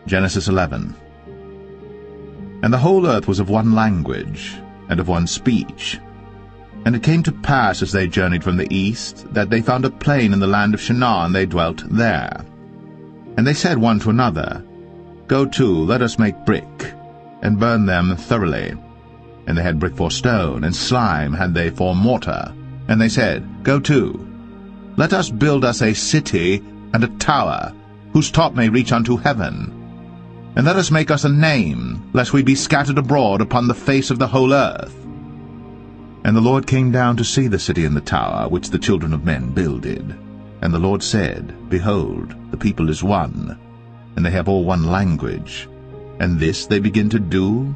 Genesis 11. And the whole earth was of one language, and of one speech. And it came to pass, as they journeyed from the east, that they found a plain in the land of Shinar, and they dwelt there. And they said one to another, Go to, let us make brick, and burn them thoroughly. And they had brick for stone, and slime had they for mortar. And they said, Go to, let us build us a city and a tower, whose top may reach unto heaven. And let us make us a name, lest we be scattered abroad upon the face of the whole earth. And the Lord came down to see the city and the tower, which the children of men builded. And the Lord said, Behold, the people is one, and they have all one language, and this they begin to do.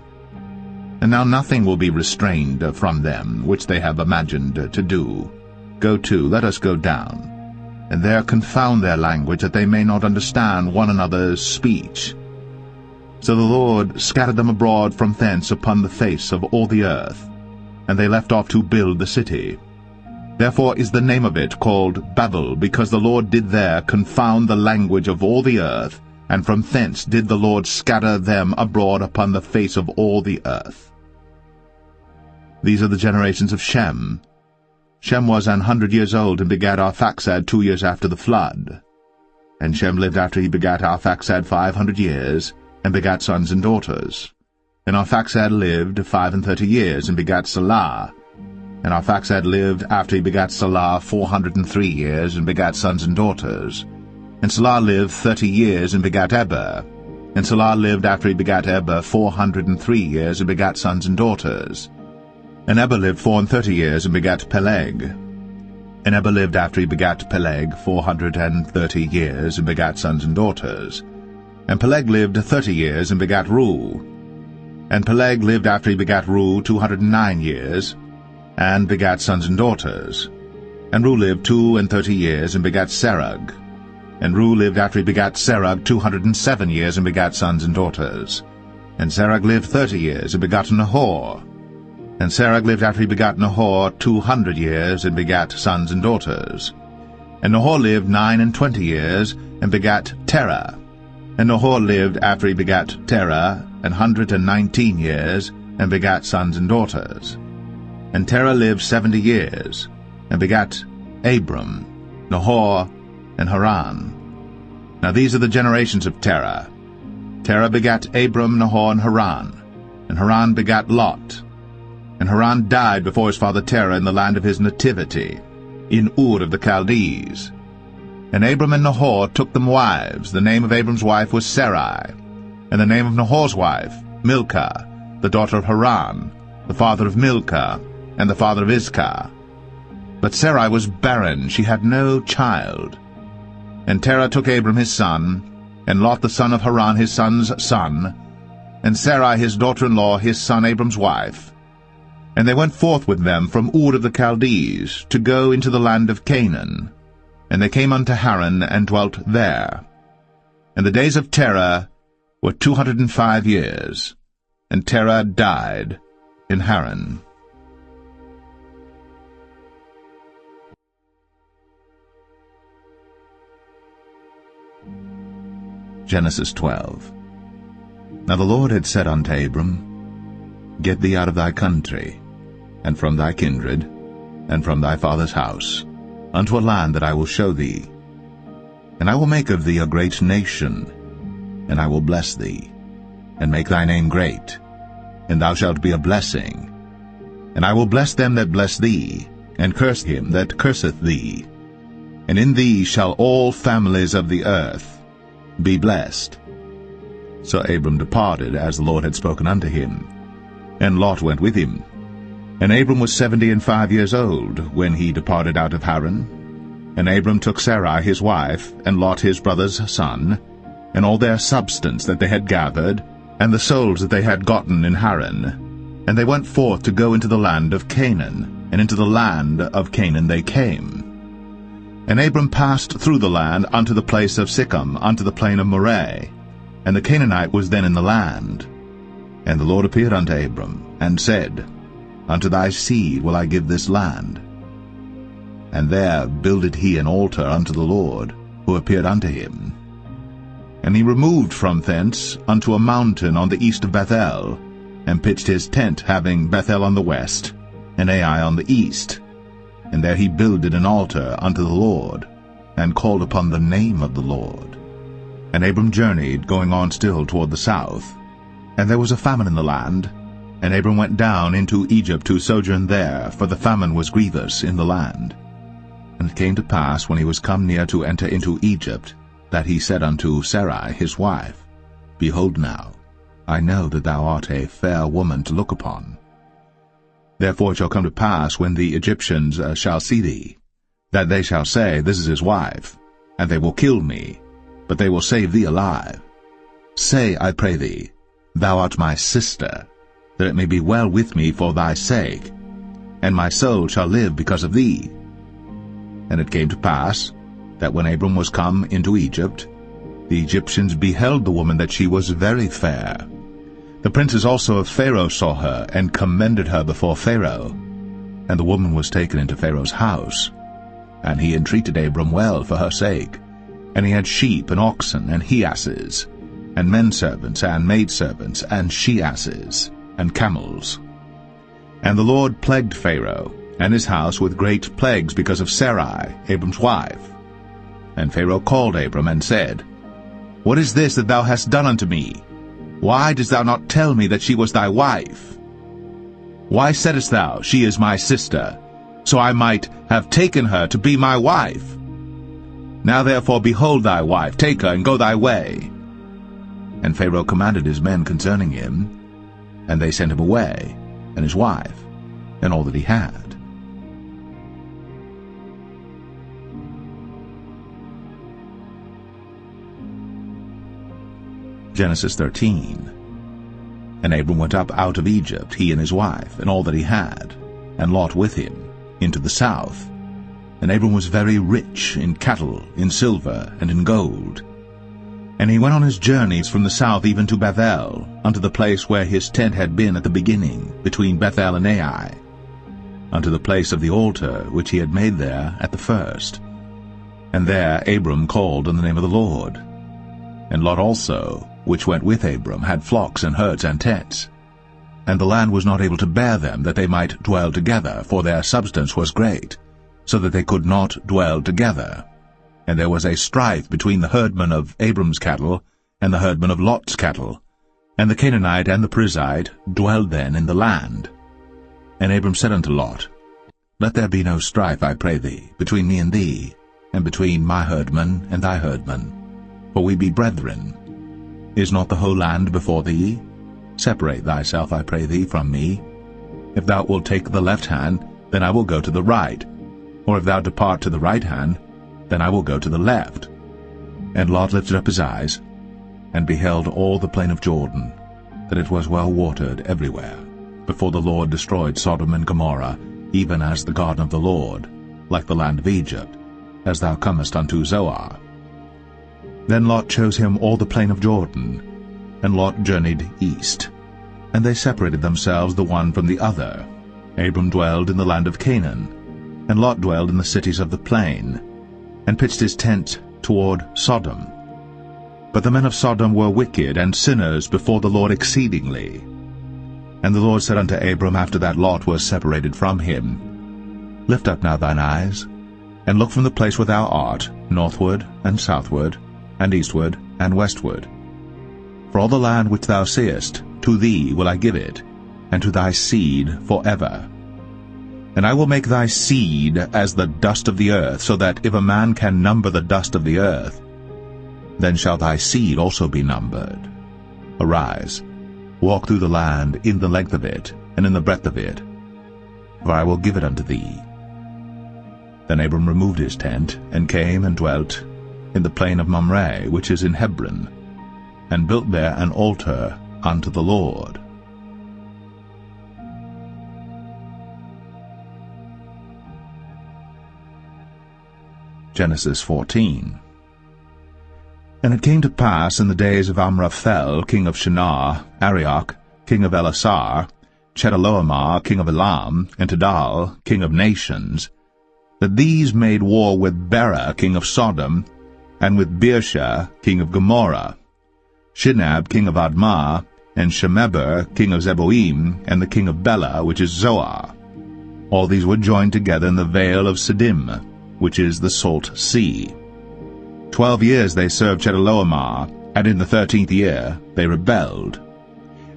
And now nothing will be restrained from them, which they have imagined to do. Go to, let us go down, and there confound their language, that they may not understand one another's speech. So the Lord scattered them abroad from thence upon the face of all the earth, and they left off to build the city. Therefore is the name of it called Babel, because the Lord did there confound the language of all the earth, and from thence did the Lord scatter them abroad upon the face of all the earth. These are the generations of Shem. Shem was 100 years old, and begat Arphaxad 2 years after the flood. And Shem lived after he begat Arphaxad 500 years, and begat sons and daughters. And Arphaxad lived 35 years, and begat Salah. And Arphaxad lived after he begat Salah 403 years, and begat sons and daughters. And Salah lived 30 years, and begat Eber. And Salah lived after he begat Eber 403 years, and begat sons and daughters. And Eber lived 34 years, and begat Peleg. And Eber lived after he begat Peleg 430 years, and begat sons and daughters. And Peleg lived 30 years, and begat Reu. And Peleg lived after he begat Reu 209 years, and begat sons and daughters. And Reu lived 32 years, and begat Serug. And Reu lived after he begat Serug 207 years, and begat sons and daughters. And Serug lived 30 years, and begat Nahor. And Serug lived after he begat Nahor 200 years, and begat sons and daughters. And Nahor lived 29 years, and begat Terah. And Nahor lived after he begat Terah 119 years, and begat sons and daughters. And Terah lived 70 years, and begat Abram, Nahor, and Haran. Now these are the generations of Terah. Terah begat Abram, Nahor, and Haran begat Lot. And Haran died before his father Terah in the land of his nativity, in Ur of the Chaldees. And Abram and Nahor took them wives. The name of Abram's wife was Sarai, and the name of Nahor's wife, Milcah, the daughter of Haran, the father of Milcah, and the father of Iscah. But Sarai was barren, she had no child. And Terah took Abram his son, and Lot the son of Haran his son's son, and Sarai his daughter-in-law his son Abram's wife. And they went forth with them from Ur of the Chaldees, to go into the land of Canaan. And they came unto Haran, and dwelt there. And the days of Terah were 205 years, and Terah died in Haran. Genesis 12. Now the Lord had said unto Abram, Get thee out of thy country, and from thy kindred, and from thy father's house, unto a land that I will show thee. And I will make of thee a great nation, and I will bless thee, and make thy name great, and thou shalt be a blessing. And I will bless them that bless thee, and curse him that curseth thee. And in thee shall all families of the earth be blessed. So Abram departed, as the Lord had spoken unto him, and Lot went with him. And Abram was 75 years old when he departed out of Haran. And Abram took Sarai his wife, and Lot his brother's son, and all their substance that they had gathered, and the souls that they had gotten in Haran. And they went forth to go into the land of Canaan, and into the land of Canaan they came. And Abram passed through the land unto the place of Sichem, unto the plain of Moreh. And the Canaanite was then in the land. And the Lord appeared unto Abram, and said, Unto thy seed will I give this land. And there builded he an altar unto the Lord, who appeared unto him. And he removed from thence unto a mountain on the east of Bethel, and pitched his tent, having Bethel on the west, and Ai on the east. And there he builded an altar unto the Lord, and called upon the name of the Lord. And Abram journeyed, going on still toward the south. And there was a famine in the land, and Abram went down into Egypt to sojourn there, for the famine was grievous in the land. And it came to pass, when he was come near to enter into Egypt, that he said unto Sarai his wife, Behold now, I know that thou art a fair woman to look upon. Therefore it shall come to pass, when the Egyptians shall see thee, that they shall say, This is his wife, and they will kill me, but they will save thee alive. Say, I pray thee, Thou art my sister, that it may be well with me for thy sake, and my soul shall live because of thee. And it came to pass, that when Abram was come into Egypt, the Egyptians beheld the woman that she was very fair. The princes also of Pharaoh saw her, and commended her before Pharaoh. And the woman was taken into Pharaoh's house. And he entreated Abram well for her sake. And he had sheep and oxen and he-asses, and menservants and maidservants, and she-asses, and camels. And the Lord plagued Pharaoh and his house with great plagues because of Sarai, Abram's wife. And Pharaoh called Abram, and said, What is this that thou hast done unto me? Why didst thou not tell me that she was thy wife? Why saidst thou, She is my sister, so I might have taken her to be my wife? Now therefore behold thy wife, take her, and go thy way. And Pharaoh commanded his men concerning him, and they sent him away, and his wife, and all that he had. Genesis 13. And Abram went up out of Egypt, he and his wife, and all that he had, and Lot with him, into the south. And Abram was very rich in cattle, in silver, and in gold. And he went on his journeys from the south even to Bethel, unto the place where his tent had been at the beginning, between Bethel and Ai, unto the place of the altar which he had made there at the first. And there Abram called on the name of the Lord. And Lot also, which went with Abram, had flocks and herds and tents. And the land was not able to bear them, that they might dwell together, for their substance was great, so that they could not dwell together. And there was a strife between the herdmen of Abram's cattle and the herdmen of Lot's cattle. And the Canaanite and the Perizzite dwelled then in the land. And Abram said unto Lot, Let there be no strife, I pray thee, between me and thee, and between my herdmen and thy herdmen, for we be brethren. Is not the whole land before thee? Separate thyself, I pray thee, from me. If thou wilt take the left hand, then I will go to the right. Or if thou depart to the right hand, then I will go to the left. And Lot lifted up his eyes, and beheld all the plain of Jordan, that it was well watered everywhere, before the Lord destroyed Sodom and Gomorrah, even as the garden of the Lord, like the land of Egypt, as thou comest unto Zoar. Then Lot chose him all the plain of Jordan, and Lot journeyed east. And they separated themselves the one from the other. Abram dwelled in the land of Canaan, and Lot dwelled in the cities of the plain, and pitched his tent toward Sodom. But the men of Sodom were wicked and sinners before the Lord exceedingly. And the Lord said unto Abram, after that Lot was separated from him, Lift up now thine eyes, and look from the place where thou art, northward and southward, and eastward and westward. For all the land which thou seest, to thee will I give it, and to thy seed forever. And I will make thy seed as the dust of the earth, so that if a man can number the dust of the earth, then shall thy seed also be numbered. Arise, walk through the land in the length of it, and in the breadth of it, for I will give it unto thee. Then Abram removed his tent, and came and dwelt in the plain of Mamre, which is in Hebron, and built there an altar unto the Lord. Genesis 14. And it came to pass in the days of Amraphel, king of Shinar, Arioch, king of Elasar, Chedorlaomer, king of Elam, and Tidal, king of nations, that these made war with Bera, king of Sodom, and with Birsha king of Gomorrah, Shinab king of Admah, and Shemeber king of Zeboim, and the king of Bela, which is Zoar. All these were joined together in the vale of Siddim, which is the Salt Sea. 12 years they served Chedorlaomer, and in the 13th year they rebelled.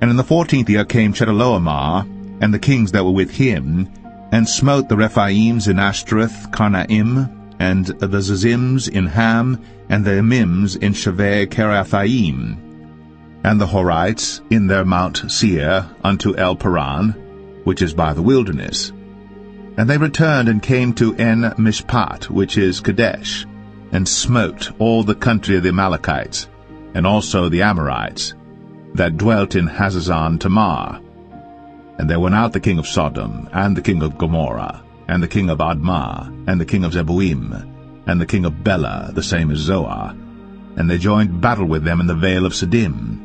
And in the 14th year came Chedorlaomer, and the kings that were with him, and smote the Rephaims in Ashtaroth Karnaim, and the Zazims in Ham, and the Emims in Shaveh Kiriathaim, and the Horites in their Mount Seir unto El Paran, which is by the wilderness. And they returned and came to En Mishpat, which is Kadesh, and smote all the country of the Amalekites, and also the Amorites, that dwelt in Hazazon Tamar. And there went out the king of Sodom, and the king of Gomorrah, and the king of Admah, and the king of Zeboim, and the king of Bela, the same as Zoar, and they joined battle with them in the vale of Siddim,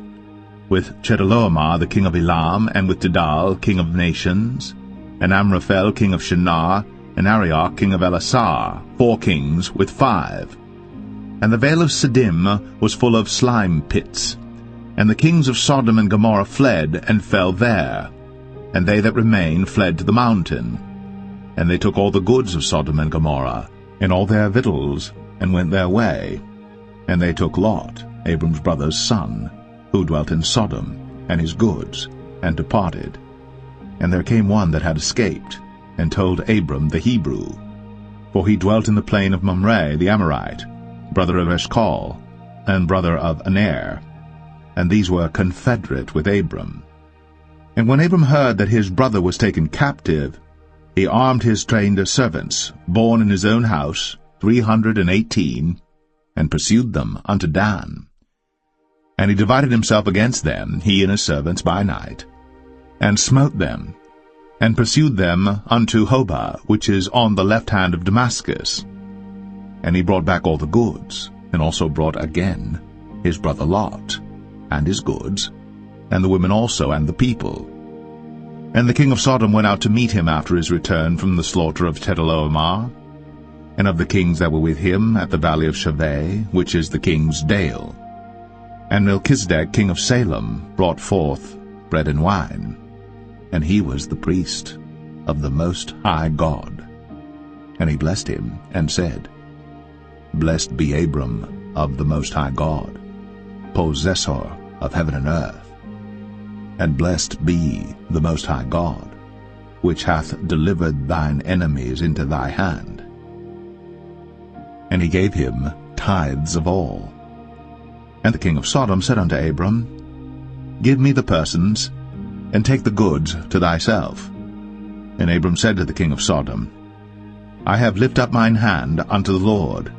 with Chedorlaomer the king of Elam, and with Tidal king of nations, and Amraphel king of Shinar, and Arioch king of Elasar, 4 kings with 5. And the vale of Siddim was full of slime pits, and the kings of Sodom and Gomorrah fled, and fell there, and they that remained fled to the mountain. And they took all the goods of Sodom and Gomorrah, and all their victuals, and went their way. And they took Lot, Abram's brother's son, who dwelt in Sodom, and his goods, and departed. And there came one that had escaped, and told Abram the Hebrew, for he dwelt in the plain of Mamre the Amorite, brother of Eshcol, and brother of Aner, and these were confederate with Abram. And when Abram heard that his brother was taken captive, he armed his trained servants, born in his own house, 318, and pursued them unto Dan. And he divided himself against them, he and his servants, by night, and smote them, and pursued them unto Hobah, which is on the left hand of Damascus. And he brought back all the goods, and also brought again his brother Lot, and his goods, and the women also, and the people. And the king of Sodom went out to meet him after his return from the slaughter of Chedorlaomer, and of the kings that were with him at the valley of Shaveh, which is the king's dale. And Melchizedek king of Salem brought forth bread and wine, and he was the priest of the Most High God. And he blessed him, and said, Blessed be Abram of the Most High God, possessor of heaven and earth. And blessed be the Most High God, which hath delivered thine enemies into thy hand. And he gave him tithes of all. And the king of Sodom said unto Abram, Give me the persons, and take the goods to thyself. And Abram said to the king of Sodom, I have lifted up mine hand unto the Lord,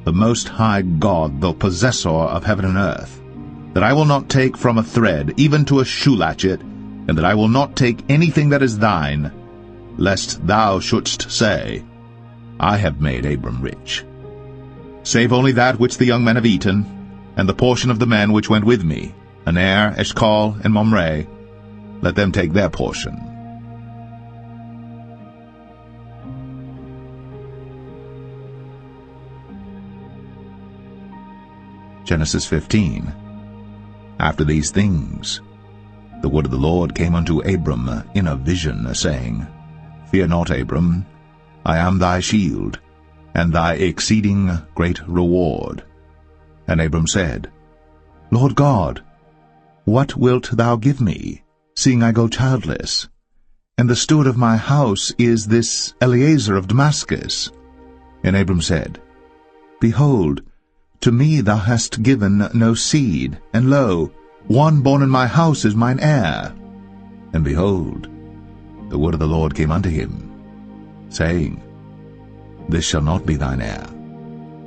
the Most High God, the possessor of heaven and earth, that I will not take from a thread, even to a shoe latchet, and that I will not take anything that is thine, lest thou shouldst say, I have made Abram rich. Save only that which the young men have eaten, and the portion of the men which went with me, Aner, Eshcol, and Mamre, let them take their portion. Genesis 15. After these things, the word of the Lord came unto Abram in a vision, saying, Fear not, Abram, I am thy shield, and thy exceeding great reward. And Abram said, Lord God, what wilt thou give me, seeing I go childless? And the steward of my house is this Eliezer of Damascus. And Abram said, Behold, to me thou hast given no seed, and lo, one born in my house is mine heir. And behold, the word of the Lord came unto him, saying, This shall not be thine heir,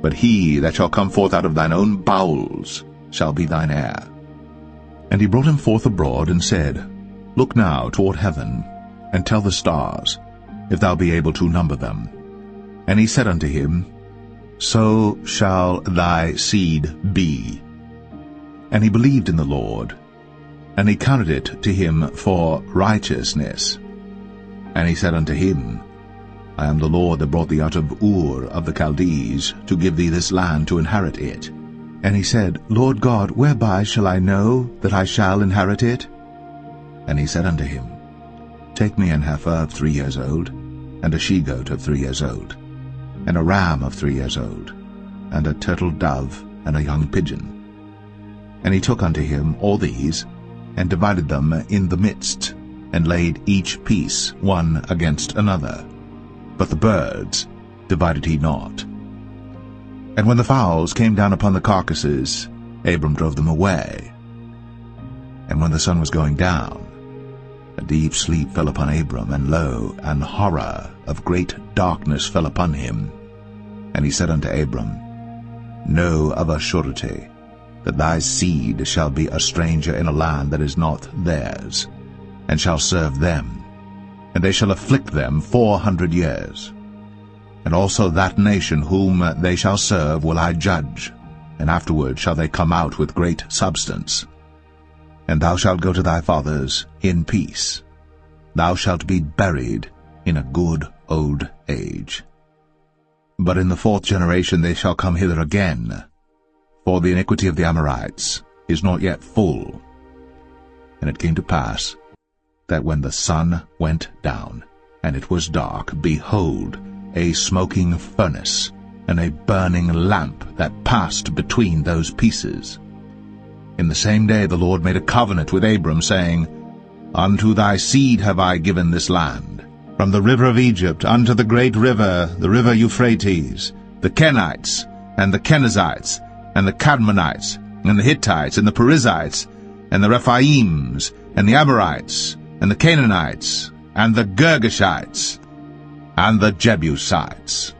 but he that shall come forth out of thine own bowels shall be thine heir. And he brought him forth abroad, and said, Look now toward heaven, and tell the stars, if thou be able to number them. And he said unto him, So shall thy seed be. And he believed in the Lord, and he counted it to him for righteousness. And he said unto him, I am the Lord that brought thee out of Ur of the Chaldees, to give thee this land to inherit it. And he said, Lord God, whereby shall I know that I shall inherit it? And he said unto him, Take me an heifer of 3 years old, and a she-goat of 3 years old, and a ram of 3 years old, and a turtle dove, and a young pigeon. And he took unto him all these, and divided them in the midst, and laid each piece one against another. But the birds divided he not. And when the fowls came down upon the carcasses, Abram drove them away. And when the sun was going down, a deep sleep fell upon Abram, and lo, an horror of great darkness fell upon him. And he said unto Abram, Know of a surety that thy seed shall be a stranger in a land that is not theirs, and shall serve them, and they shall afflict them 400 years. And also that nation whom they shall serve will I judge, and afterward shall they come out with great substance. And thou shalt go to thy fathers in peace. Thou shalt be buried in a good old age. But in the 4th generation they shall come hither again, for the iniquity of the Amorites is not yet full. And it came to pass that when the sun went down, and it was dark, behold, a smoking furnace, and a burning lamp that passed between those pieces. In the same day the Lord made a covenant with Abram, saying, Unto thy seed have I given this land, from the river of Egypt unto the great river, the river Euphrates, the Kenites, and the Kenizzites, and the Cadmonites, and the Hittites, and the Perizzites, and the Rephaims, and the Amorites, and the Canaanites, and the Girgashites, and the Jebusites.